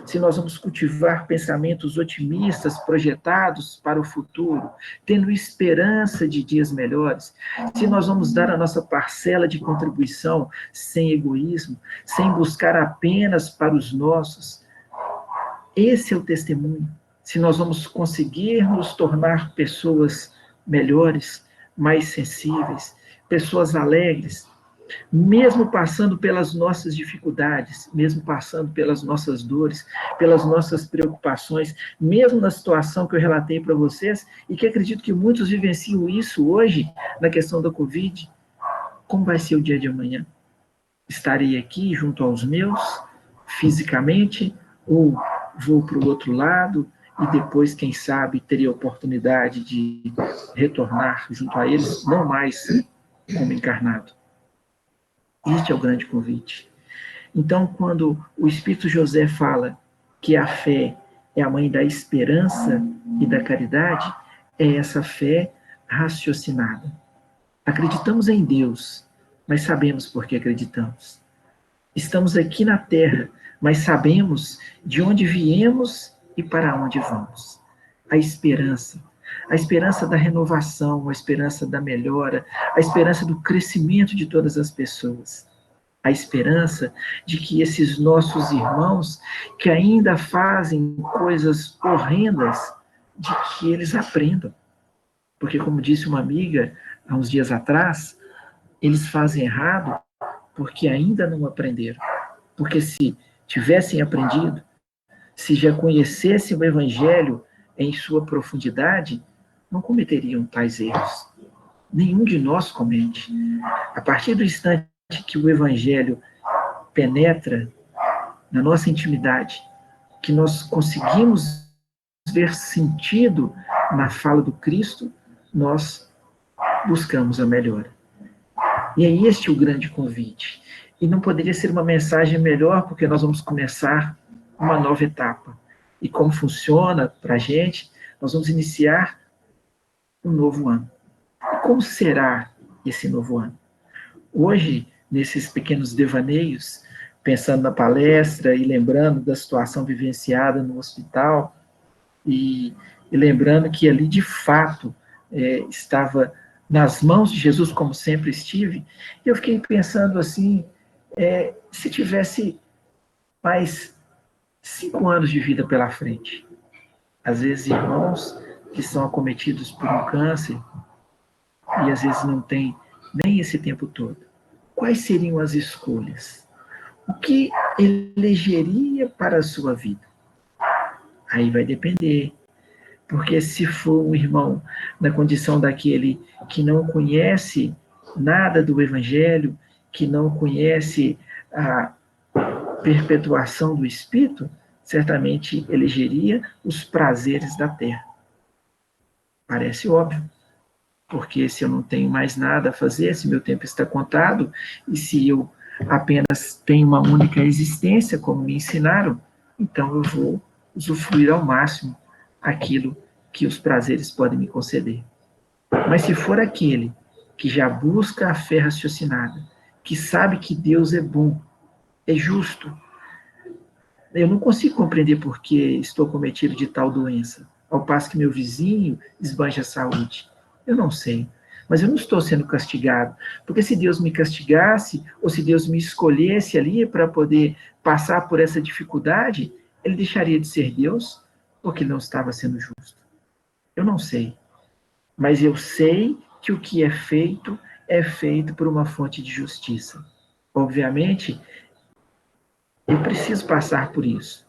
B: se nós vamos cultivar pensamentos otimistas, projetados para o futuro, tendo esperança de dias melhores, se nós vamos dar a nossa parcela de contribuição sem egoísmo, sem buscar apenas para os nossos, esse é o testemunho. Se nós vamos conseguir nos tornar pessoas melhores, mais sensíveis, pessoas alegres, mesmo passando pelas nossas dificuldades, mesmo passando pelas nossas dores, pelas nossas preocupações, mesmo na situação que eu relatei para vocês, e que acredito que muitos vivenciam isso hoje, na questão da Covid, como vai ser o dia de amanhã? Estarei aqui junto aos meus, fisicamente, ou vou para o outro lado, e depois, quem sabe, terei a oportunidade de retornar junto a eles, não mais como encarnado. Este é o grande convite. Então, quando o Espírito José fala que a fé é a mãe da esperança e da caridade, é essa fé raciocinada. Acreditamos em Deus, mas sabemos por que acreditamos. Estamos aqui na Terra, mas sabemos de onde viemos e para onde vamos. A esperança da renovação, a esperança da melhora, a esperança do crescimento de todas as pessoas. A esperança de que esses nossos irmãos, que ainda fazem coisas horrendas, de que eles aprendam. Porque, como disse uma amiga há uns dias atrás, eles fazem errado porque ainda não aprenderam. Porque se tivessem aprendido, se já conhecessem o Evangelho em sua profundidade, não cometeriam tais erros. Nenhum de nós comete. A partir do instante que o Evangelho penetra na nossa intimidade, que nós conseguimos ver sentido na fala do Cristo, nós buscamos a melhora. E é este o grande convite. E não poderia ser uma mensagem melhor, porque nós vamos começar uma nova etapa. E como funciona para a gente, nós vamos iniciar um novo ano. E como será esse novo ano? Hoje, nesses pequenos devaneios, pensando na palestra e lembrando da situação vivenciada no hospital, e lembrando que ali, de fato, estava nas mãos de Jesus, como sempre estive, eu fiquei pensando assim, se tivesse mais 5 anos de vida pela frente. Às vezes, irmãos que são acometidos por um câncer, e às vezes não tem nem esse tempo todo. Quais seriam as escolhas? O que elegeria para a sua vida? Aí vai depender. Porque se for um irmão na condição daquele que não conhece nada do Evangelho, que não conhece a perpetuação do Espírito, certamente elegeria os prazeres da terra. Parece óbvio. Porque se eu não tenho mais nada a fazer, se meu tempo está contado, e se eu apenas tenho uma única existência, como me ensinaram, então eu vou usufruir ao máximo aquilo que os prazeres podem me conceder. Mas se for aquele que já busca a fé raciocinada, que sabe que Deus é bom, é justo, eu não consigo compreender por que estou cometido de tal doença, ao passo que meu vizinho esbanja a saúde. Eu não sei. mas eu não estou sendo castigado, porque se Deus me castigasse, ou se Deus me escolhesse ali para poder passar por essa dificuldade, ele deixaria de ser Deus, porque ele não estava sendo justo. Eu não sei, mas eu sei que o que é feito por uma fonte de justiça. Obviamente, eu preciso passar por isso.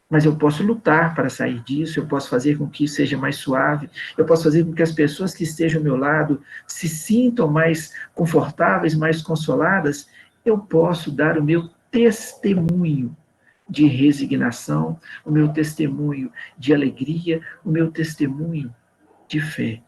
B: Mas eu posso lutar para sair disso, eu posso fazer com que isso seja mais suave, eu posso fazer com que as pessoas que estejam ao meu lado se sintam mais confortáveis, mais consoladas. Eu posso dar o meu testemunho de resignação, o meu testemunho de alegria, o meu testemunho de fé.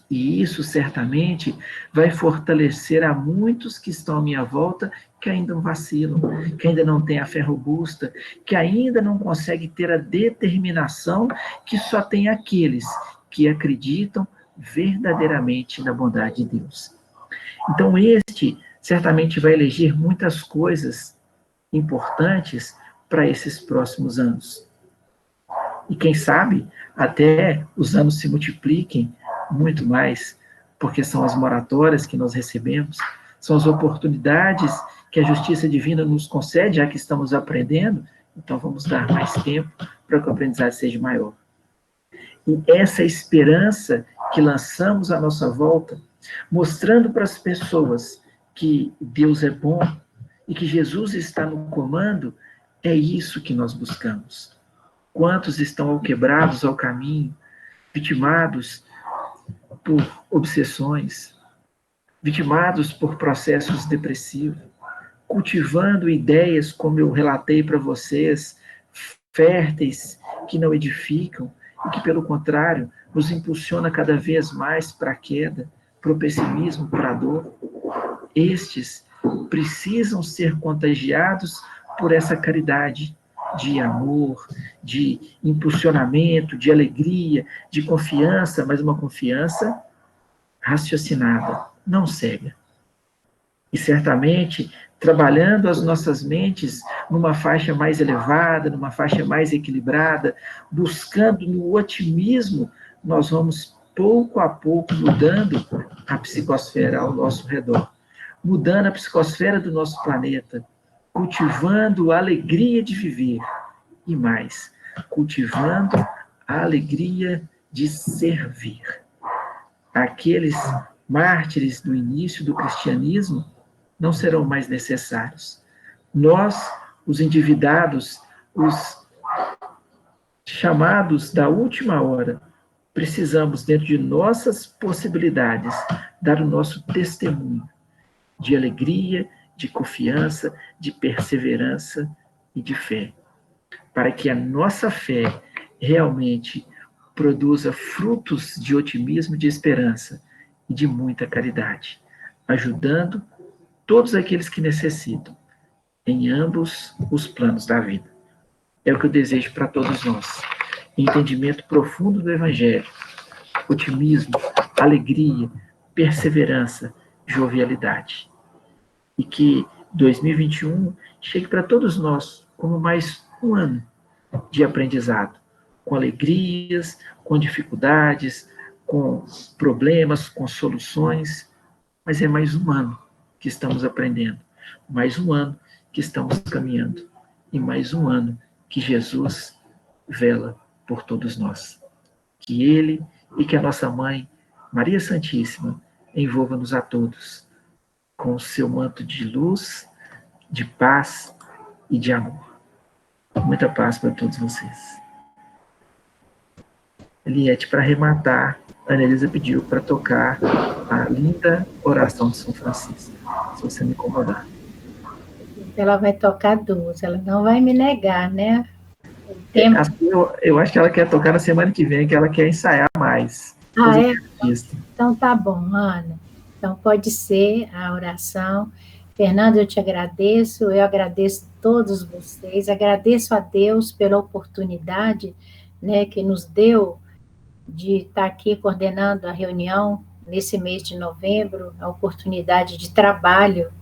B: E isso certamente vai fortalecer a muitos que estão à minha volta que ainda vacilam, que ainda não têm a fé robusta, que ainda não conseguem ter a determinação que só tem aqueles que acreditam verdadeiramente na bondade de Deus. Então, este certamente vai eleger muitas coisas importantes para esses próximos anos. E quem sabe, até os anos se multipliquem muito mais, porque são as moratórias que nós recebemos, são as oportunidades que a justiça divina nos concede, já que estamos aprendendo, então vamos dar mais tempo para que o aprendizado seja maior. E essa esperança que lançamos à nossa volta, mostrando para as pessoas que Deus é bom e que Jesus está no comando, é isso que nós buscamos. Quantos estão quebrados ao caminho, vitimados por obsessões, vitimados por processos depressivos, cultivando ideias, como eu relatei para vocês, férteis, que não edificam, e que, pelo contrário, nos impulsiona cada vez mais para a queda, para o pessimismo, para a dor. Estes precisam ser contagiados por essa caridade de amor, de impulsionamento, de alegria, de confiança, mas uma confiança raciocinada, não cega. E certamente, trabalhando as nossas mentes numa faixa mais elevada, numa faixa mais equilibrada, buscando no otimismo, nós vamos pouco a pouco mudando a psicosfera ao nosso redor, mudando a psicosfera do nosso planeta, cultivando a alegria de viver e mais, cultivando a alegria de servir. Aqueles mártires do início do cristianismo não serão mais necessários. Nós, os endividados, os chamados da última hora, precisamos, dentro de nossas possibilidades, dar o nosso testemunho de alegria, de confiança, de perseverança e de fé, para que a nossa fé realmente produza frutos de otimismo, de esperança e de muita caridade, ajudando todos aqueles que necessitam, em ambos os planos da vida. É o que eu desejo para todos nós. Entendimento profundo do Evangelho, otimismo, alegria, perseverança, jovialidade. E que 2021 chegue para todos nós como mais um ano de aprendizado, com alegrias, com dificuldades, com problemas, com soluções, mas é mais um ano que estamos aprendendo, mais um ano que estamos caminhando, e mais um ano que Jesus vela por todos nós. Que Ele e que a nossa Mãe, Maria Santíssima, envolva-nos a todos com o seu manto de luz, de paz e de amor. Muita paz para todos vocês. Eliette, para arrematar, a Ana Elisa pediu para tocar a linda oração de São Francisco, se você me incomodar.
A: Ela vai tocar duas, ela não vai me negar, né?
B: Eu acho que ela quer tocar na semana que vem, que ela quer ensaiar mais.
A: Ah, é? Então tá bom, Ana. Então pode ser a oração. Fernando, eu te agradeço, eu agradeço a todos vocês, agradeço a Deus pela oportunidade, né, que nos deu de estar aqui coordenando a reunião nesse mês de novembro, a oportunidade de trabalho,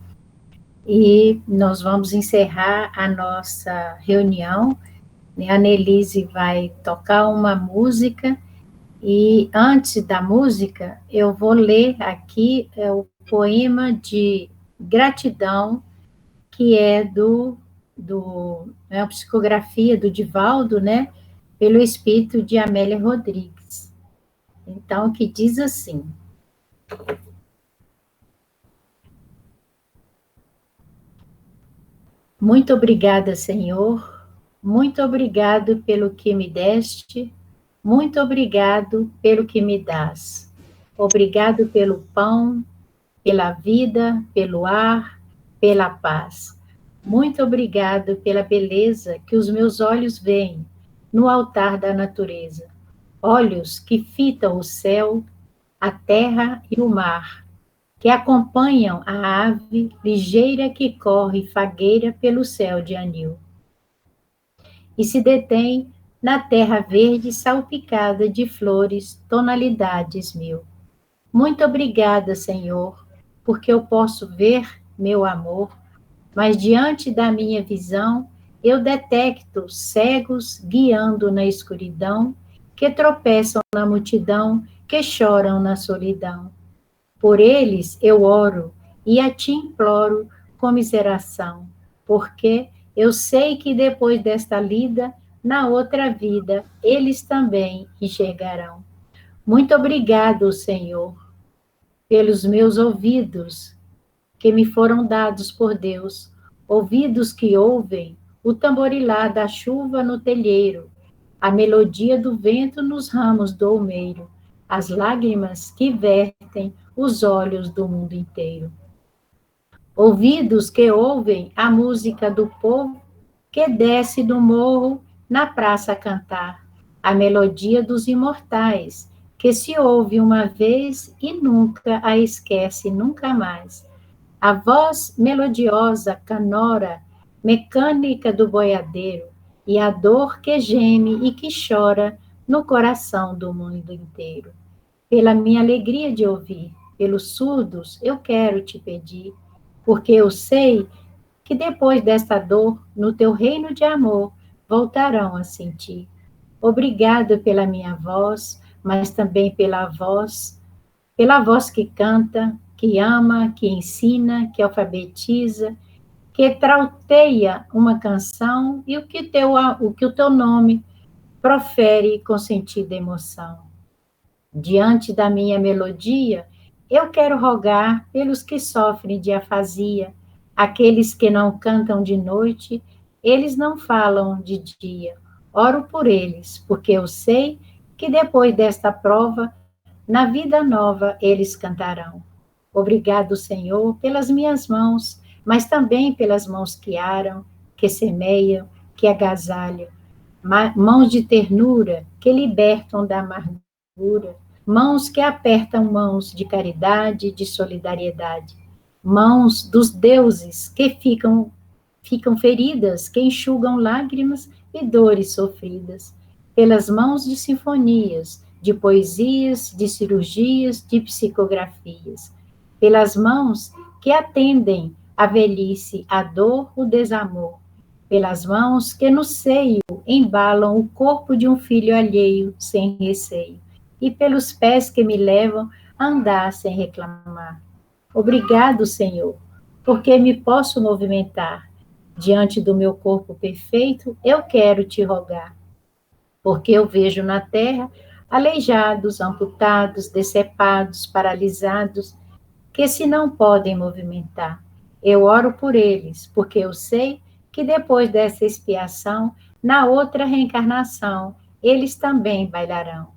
A: e nós vamos encerrar a nossa reunião, né? A Nelise vai tocar uma música E antes da música, eu vou ler aqui o poema de gratidão, que é é a psicografia do Divaldo, né, pelo espírito de Amélia Rodrigues. Então, que diz assim: muito obrigada, Senhor, muito obrigado pelo que me deste, muito obrigado pelo que me dás. Obrigado pelo pão, pela vida, pelo ar, pela paz. Muito obrigado pela beleza que os meus olhos veem no altar da natureza. Olhos que fitam o céu, a terra e o mar, que acompanham a ave ligeira que corre fagueira pelo céu de anil e se detém na terra verde salpicada de flores, tonalidades mil. Muito obrigada, Senhor, porque eu posso ver meu amor, mas diante da minha visão eu detecto cegos guiando na escuridão, que tropeçam na multidão, que choram na solidão. Por eles eu oro e a ti imploro comiseração, porque eu sei que depois desta lida, na outra vida, eles também enxergarão. Muito obrigado, Senhor, pelos meus ouvidos que me foram dados por Deus, ouvidos que ouvem o tamborilar da chuva no telheiro, a melodia do vento nos ramos do olmeiro, as lágrimas que vertem os olhos do mundo inteiro. Ouvidos que ouvem a música do povo que desce do morro na praça a cantar, a melodia dos imortais, que se ouve uma vez e nunca a esquece nunca mais. A voz melodiosa, canora, mecânica do boiadeiro, e a dor que geme e que chora no coração do mundo inteiro. Pela minha alegria de ouvir, pelos surdos, eu quero te pedir, porque eu sei que depois desta dor, no teu reino de amor, voltarão a sentir. Obrigado pela minha voz, mas também pela voz que canta, que ama, que ensina, que alfabetiza, que trauteia uma canção e o que o teu nome profere com sentido e emoção. Diante da minha melodia, eu quero rogar pelos que sofrem de afasia, aqueles que não cantam de noite, eles não falam de dia. Oro por eles, porque eu sei que depois desta prova, na vida nova eles cantarão. Obrigado, Senhor, pelas minhas mãos, mas também pelas mãos que aram, que semeiam, que agasalham, mãos de ternura que libertam da amargura, mãos que apertam mãos de caridade, de solidariedade, mãos dos deuses que ficam feridas, que enxugam lágrimas e dores sofridas, pelas mãos de sinfonias, de poesias, de cirurgias, de psicografias, pelas mãos que atendem a velhice, a dor, o desamor, pelas mãos que no seio embalam o corpo de um filho alheio sem receio, e pelos pés que me levam a andar sem reclamar. Obrigado, Senhor, porque me posso movimentar. Diante do meu corpo perfeito, eu quero te rogar, porque eu vejo na terra aleijados, amputados, decepados, paralisados, que se não podem movimentar. Eu oro por eles, porque eu sei que depois dessa expiação, na outra reencarnação, eles também bailarão.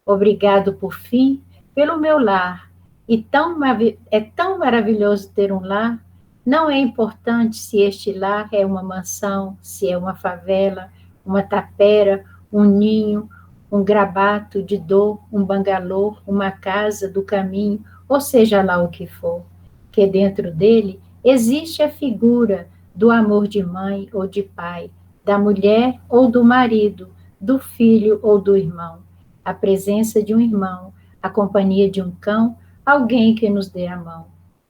A: Obrigado, por fim, pelo meu lar. É tão maravilhoso ter um lar. Não é importante se este lar é uma mansão, se é uma favela, uma tapera, um ninho, um grabato de dor, um bangalô, uma casa do caminho, ou seja lá o que for, que dentro dele existe a figura do amor de mãe ou de pai, da mulher ou do marido, do filho ou do irmão, a presença de um irmão, a companhia de um cão, alguém que nos dê a mão.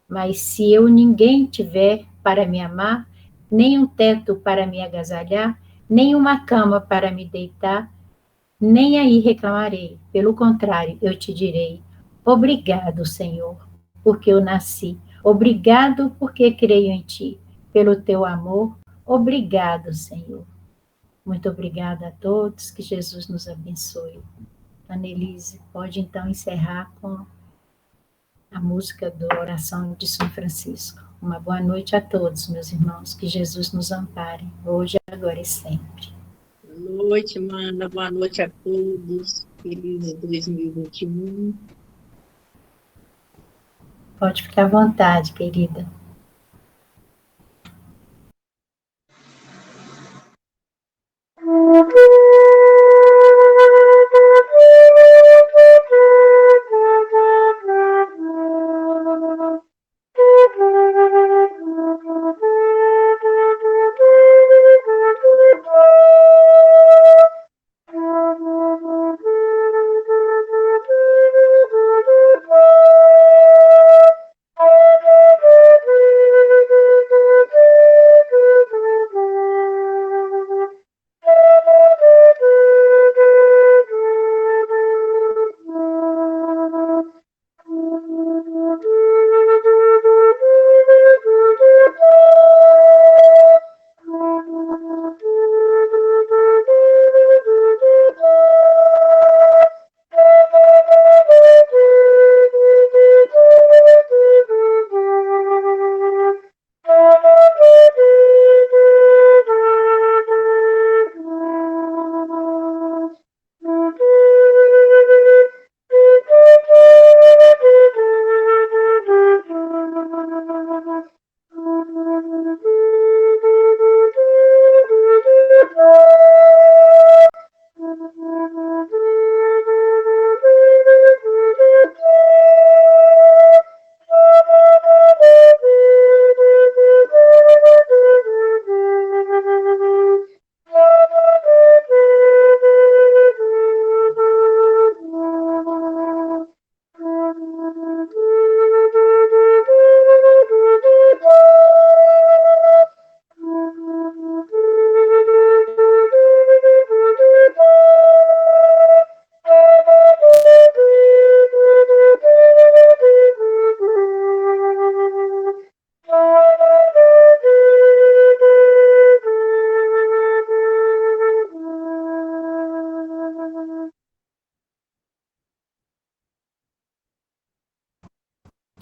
A: Mas se eu ninguém tiver para me amar, nem um teto para me agasalhar, nem uma cama para me deitar, Nem aí reclamarei. Pelo contrário, eu te direi: obrigado, Senhor, porque eu nasci. Obrigado porque creio em ti. Pelo teu amor, obrigado, Senhor. Muito obrigada a todos, que Jesus nos abençoe. Annelise, pode então encerrar com a música da oração de São Francisco. Uma boa noite a todos, meus irmãos, que Jesus nos ampare, hoje, agora e sempre.
E: Boa noite, Mana. Boa noite a todos. Feliz 2021.
A: Pode ficar à vontade, querida.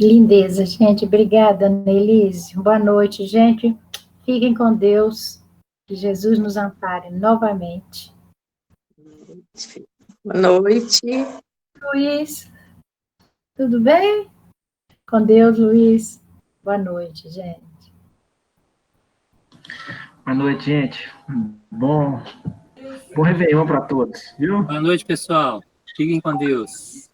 A: Lindeza, gente. Obrigada, Annelise. Boa noite, gente. Fiquem com Deus. Que Jesus nos ampare novamente.
E: Boa noite.
A: Luiz, tudo bem? Com Deus, Luiz. Boa noite, gente.
B: Boa noite, gente. Bom Réveillon para todos, viu?
F: Boa noite, pessoal. Fiquem com Deus.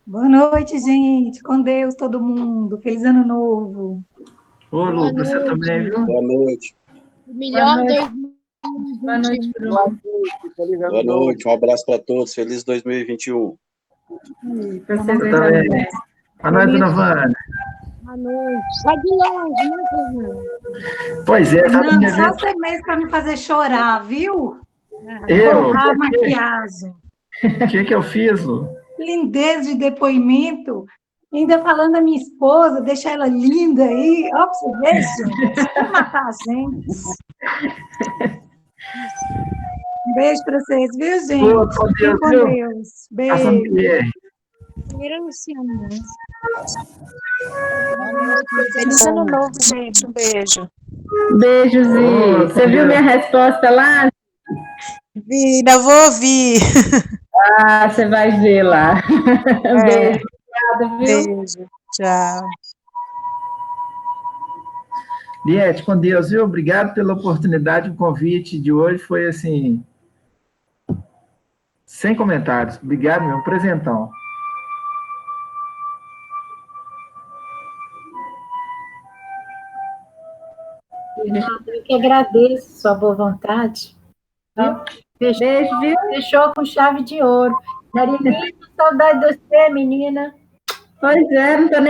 G: Boa noite, gente. Com Deus, todo mundo. Feliz Ano Novo.
B: Ô, Lu, você também, viu?
H: Boa noite.
A: Melhor Boa noite, Bruno.
H: Boa noite. Um abraço para todos. Feliz 2021.
A: Para
B: você também. Boa noite, dona Vânia.
I: Boa noite. Sai de longe, né, Fernanda?
B: Pois é, sabe?
G: Não, só você mesmo para me fazer chorar, viu?
B: Eu?
G: A maquiagem.
B: O que eu fiz, Lu?
G: Lindez de depoimento. Ainda falando da minha esposa, deixar ela linda aí. Ó, pra você ver, gente. Vai matar a gente. Um beijo para vocês, viu, gente?
B: Pô, com Deus,
G: com
B: viu?
G: Deus. Beijo.
I: Primeiro, Luciano. Feliz Ano Novo, gente. Um beijo.
J: Beijo, Zi. Você viu minha resposta lá?
I: Vi, ainda vou ouvir.
J: Ah, você vai ver lá. Beijo. Obrigada, viu?
I: Beijo. Tchau.
B: Liette, com Deus, viu? Obrigado pela oportunidade, o convite de hoje foi, assim, sem comentários. Obrigado, meu presentão.
A: Eu que agradeço sua boa vontade.
J: Beijo, viu?
A: Fechou com chave de ouro. Narininho, saudade de você, menina.
J: Pois é, não tô nem